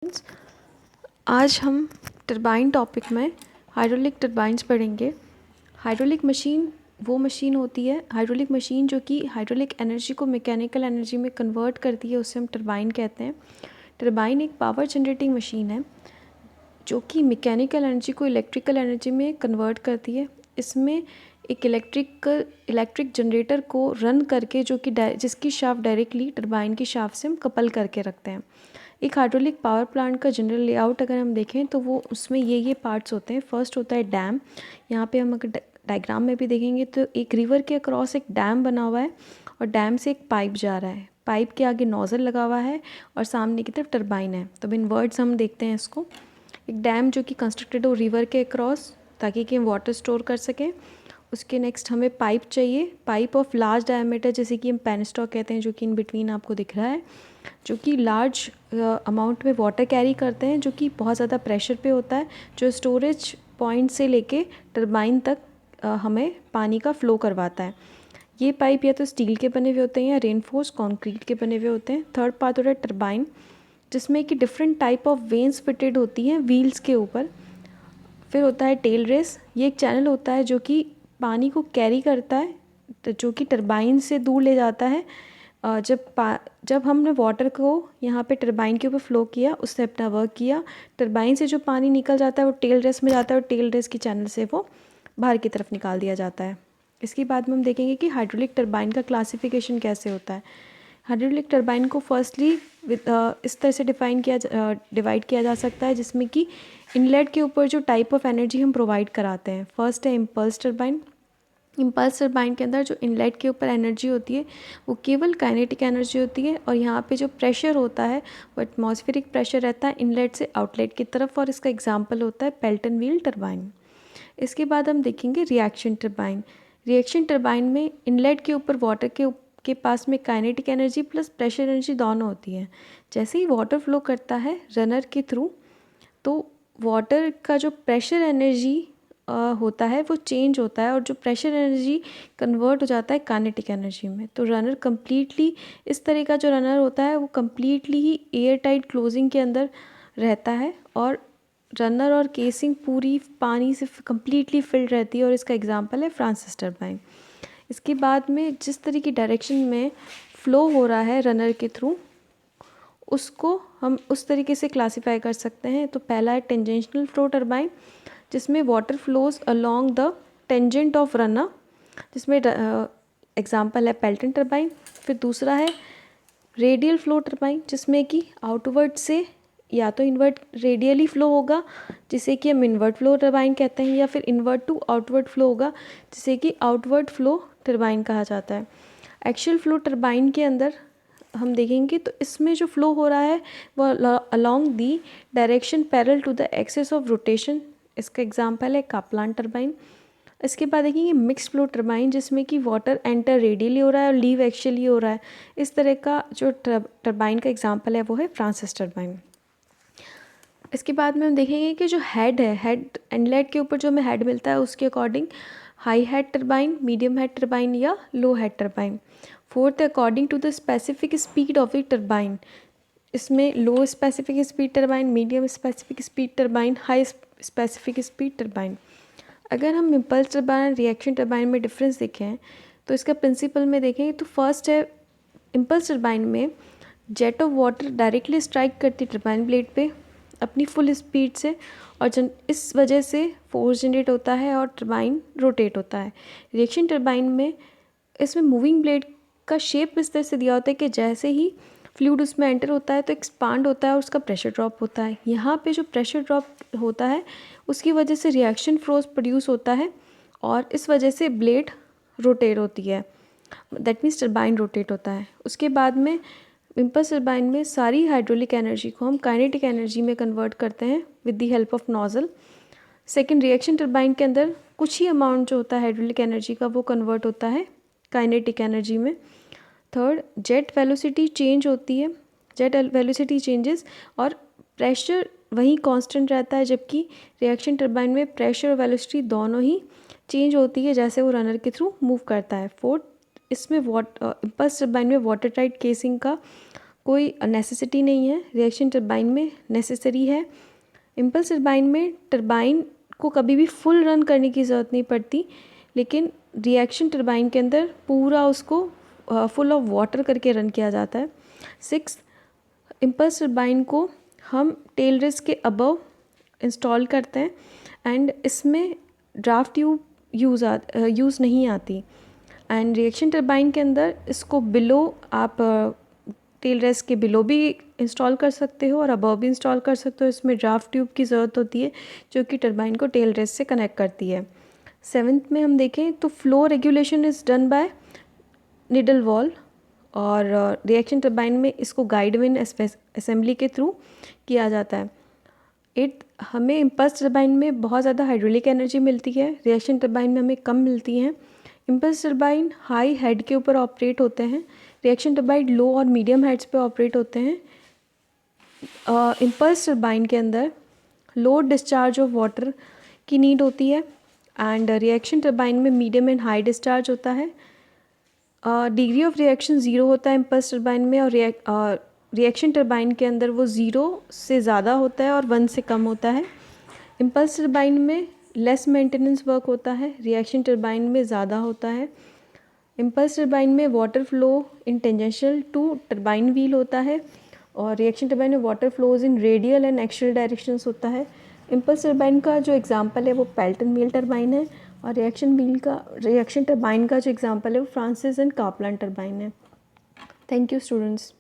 आज हम turbine topic में हाइड्रोलिक टरबाइंस पढ़ेंगे। हाइड्रोलिक मशीन वो मशीन होती है, हाइड्रोलिक मशीन जो कि हाइड्रोलिक एनर्जी को मैकेनिकल एनर्जी में कन्वर्ट करती है, उसे हम टरबाइन कहते हैं। टरबाइन एक पावर जनरेटिंग मशीन है जो कि मैकेनिकल एनर्जी को इलेक्ट्रिकल एनर्जी में कन्वर्ट करती है। इसमें एक इलेक्ट्रिक जनरेटर को रन करके जिसकी शाफ्ट डायरेक्टली टरबाइन की शाफ्ट से हम कपल करके रखते हैं। एक हाइड्रोलिक पावर प्लांट का जनरल लेआउट अगर हम देखें तो वो उसमें ये पार्ट्स होते हैं। फर्स्ट होता है डैम। यहाँ पे हम अगर डायग्राम में भी देखेंगे तो एक रिवर के अक्रॉस एक डैम बना हुआ है और डैम से एक पाइप जा रहा है। पाइप के आगे नोज़ल लगा हुआ है और सामने की तरफ टरबाइन है। तो इन वर्ड्स हम देखते हैं इसको। एक डैम जो कि कंस्ट्रक्टेड हो रिवर के अक्रॉस ताकि कि हम वाटर स्टोर कर सकें। उसके नेक्स्ट हमें पाइप चाहिए, पाइप ऑफ लार्ज डायमीटर जैसे कि हम पेनस्टॉक कहते हैं, जो कि इन बिटवीन आपको दिख रहा है, जो कि लार्ज अमाउंट में वाटर कैरी करते हैं, जो कि बहुत ज़्यादा प्रेशर पे होता है, जो स्टोरेज पॉइंट से लेके टरबाइन तक हमें पानी का फ़्लो करवाता है। ये पाइप या तो स्टील के बने हुए होते हैं या रेनफोर्स कंक्रीट के बने हुए होते हैं। थर्ड पार्ट होता है टरबाइन, जिसमें कि different type of veins fitted होती हैं व्हील्स के ऊपर। फिर होता है टेल रेस। ये एक चैनल होता है जो कि पानी को कैरी करता है, जो कि टरबाइन से दूर ले जाता है। जब हमने वाटर को यहाँ पे टरबाइन के ऊपर फ्लो किया, उससे अपना वर्क किया, टरबाइन से जो पानी निकल जाता है वो टेल रेस में जाता है और टेल रेस की चैनल से वो बाहर की तरफ निकाल दिया जाता है। इसके बाद में हम देखेंगे कि हाइड्रोलिक टरबाइन का क्लासिफिकेशन कैसे होता है। हाइड्रोलिक टरबाइन को फर्स्टली इस तरह से डिवाइड किया जा सकता है, जिसमें कि इनलेट के ऊपर जो टाइप ऑफ एनर्जी हम प्रोवाइड कराते हैं। फर्स्ट है इम्पल्स टरबाइन। इम्पल्स टरबाइन के अंदर जो इनलेट के ऊपर एनर्जी होती है वो केवल काइनेटिक एनर्जी होती है, और यहाँ पे जो प्रेशर होता है वो एटमॉस्फेरिक प्रेशर रहता है इनलेट से आउटलेट की तरफ, और इसका एग्जांपल होता है पेल्टन व्हील टरबाइन। इसके बाद हम देखेंगे रिएक्शन टरबाइन। रिएक्शन टरबाइन में इनलेट के ऊपर वाटर के पास में kinetic energy plus pressure energy दोनों होती है। जैसे ही वाटर फ्लो करता है रनर के थ्रू, तो वाटर का जो प्रेशर एनर्जी होता है वो चेंज होता है और जो प्रेशर एनर्जी कन्वर्ट हो जाता है काइनेटिक एनर्जी में। तो रनर कम्प्लीटली, इस तरह का जो रनर होता है वो कम्प्लीटली ही एयर टाइट क्लोजिंग के अंदर रहता है, और रनर और केसिंग पूरी पानी से कम्प्लीटली फिल्ड रहती है, और इसका एग्जांपल है फ्रांसिस टरबाइन। इसके बाद में जिस तरह की डायरेक्शन में फ़्लो हो रहा है रनर के थ्रू, उसको हम उस तरीके से क्लासीफाई कर सकते हैं। तो पहला है टेंजेंशनल फ्लो टरबाइन, जिसमें water flows along the tangent of runner, जिसमें एग्जांपल है पेल्टन टरबाइन। फिर दूसरा है रेडियल फ्लो टरबाइन, जिसमें कि आउटवर्ड से या तो इनवर्ट रेडियली फ्लो होगा, जिसे कि हम इनवर्ट फ्लो टरबाइन कहते हैं, या फिर इनवर्ट टू आउटवर्ड फ्लो होगा, जिसे कि आउटवर्ड फ्लो टरबाइन कहा जाता है। एक्सियल फ्लो टरबाइन के अंदर हम देखेंगे तो इसमें जो फ्लो हो रहा है वो along the direction parallel to the axis of rotation. इसका एग्जांपल है काप्लान टरबाइन। इसके बाद देखेंगे मिक्स्ड फ्लो टरबाइन, जिसमें कि वाटर एंटर रेडियली हो रहा है और लीव एक्सियली हो रहा है। इस तरह का जो टरबाइन का एग्जांपल है वो है फ्रांसिस टरबाइन। इसके बाद में हम देखेंगे कि जो हेड है, हेड इनलेट के ऊपर जो हमें हेड मिलता है उसके according high head turbine, medium head turbine या लो हेड टरबाइन। फोर्थ है according to the specific speed of the turbine. इसमें low specific speed turbine, medium specific speed turbine, high specific speed turbine. अगर हम impulse turbine और reaction turbine में difference देखें तो इसका प्रिंसिपल में देखें तो फर्स्ट है इम्पल्स टरबाइन में jet of water directly strike करती टरबाइन ब्लेड पे अपनी फुल स्पीड से, और इस वजह से फोर्स जनरेट होता है और टरबाइन रोटेट होता है। रिएक्शन टरबाइन में इसमें मूविंग ब्लेड का शेप इस तरह से दिया होता है कि जैसे ही फ्लूइड उसमें एंटर होता है तो एक्सपांड होता है और उसका प्रेशर ड्रॉप होता है। यहाँ पे जो प्रेशर ड्रॉप होता है उसकी वजह से रिएक्शन फोर्स प्रोड्यूस होता है और इस वजह से ब्लेड रोटेट होती है, दैट मीन्स टरबाइन रोटेट होता है। उसके बाद में इम्पल्स टरबाइन में सारी हाइड्रोलिक एनर्जी को हम काइनेटिक एनर्जी में कन्वर्ट करते हैं with the help of nozzle. Second, reaction turbine के अंदर कुछ ही अमाउंट जो होता है हाइड्रोलिक एनर्जी का वो कन्वर्ट होता है काइनेटिक एनर्जी में। थर्ड, जेट वेलोसिटी चेंज होती है, जेट वेलोसिटी चेंजेस और प्रेशर वहीं कांस्टेंट रहता है, जबकि रिएक्शन टरबाइन में प्रेशर और वेलोसिटी दोनों ही चेंज होती है जैसे वो रनर के थ्रू मूव करता है। फोर्थ, इसमें इम्पल्स टरबाइन में वाटर टाइट केसिंग का कोई नेसेसिटी नहीं है, रिएक्शन टरबाइन में नेसेसरी है। इम्पल्स टरबाइन में टरबाइन को कभी भी फुल रन करने की ज़रूरत नहीं पड़ती, लेकिन रिएक्शन टरबाइन के अंदर पूरा उसको फुल ऑफ वाटर करके रन किया जाता है। 6, इम्पल्स टरबाइन को हम टेल रेस के अबव इंस्टॉल करते हैं एंड इसमें ड्राफ्ट ट्यूब यूज़ नहीं आती। एंड रिएक्शन टरबाइन के अंदर इसको बिलो आप टेल रेस के बिलो भी इंस्टॉल कर सकते हो और अबव भी इंस्टॉल कर सकते हो। इसमें ड्राफ्ट ट्यूब की ज़रूरत होती है जो कि टरबाइन को टेल रेस से कनेक्ट करती है। 7th में हम देखें तो flow regulation is done by needle wall, और रिएक्शन टरबाइन में इसको गाइड विन असेंबली के थ्रू किया जाता है। 8, हमें इम्पल्स टरबाइन में बहुत ज़्यादा हाइड्रोलिक एनर्जी मिलती है, रिएक्शन टरबाइन में हमें कम मिलती है। इम्पल्स टरबाइन हाई हेड के ऊपर ऑपरेट होते हैं, रिएक्शन टरबाइन लो और मीडियम हेड्स पे ऑपरेट होते हैं। इम्पल्स टरबाइन के अंदर लो डिस्चार्ज ऑफ वाटर की नीड होती है एंड रिएक्शन टरबाइन में मीडियम एंड हाई डिस्चार्ज होता है। डिग्री ऑफ रिएक्शन 0 होता है इम्पल्स टरबाइन में, और रिएक्शन टरबाइन के अंदर वो 0 से ज़्यादा होता है और 1 से कम होता है। इम्पल्स टरबाइन में लेस मेंटेनेंस वर्क होता है, रिएक्शन टरबाइन में ज़्यादा होता है। इम्पल्स टरबाइन में water flow in tangential to turbine wheel होता है, और रिएक्शन टरबाइन में water flows in radial and axial directions होता है। इम्पल्स टरबाइन का जो एग्जांपल है वो पेल्टन व्हील टरबाइन है, और रिएक्शन टरबाइन का जो एग्जांपल है वो फ्रांसिस एंड कापलान टरबाइन है। Thank you students.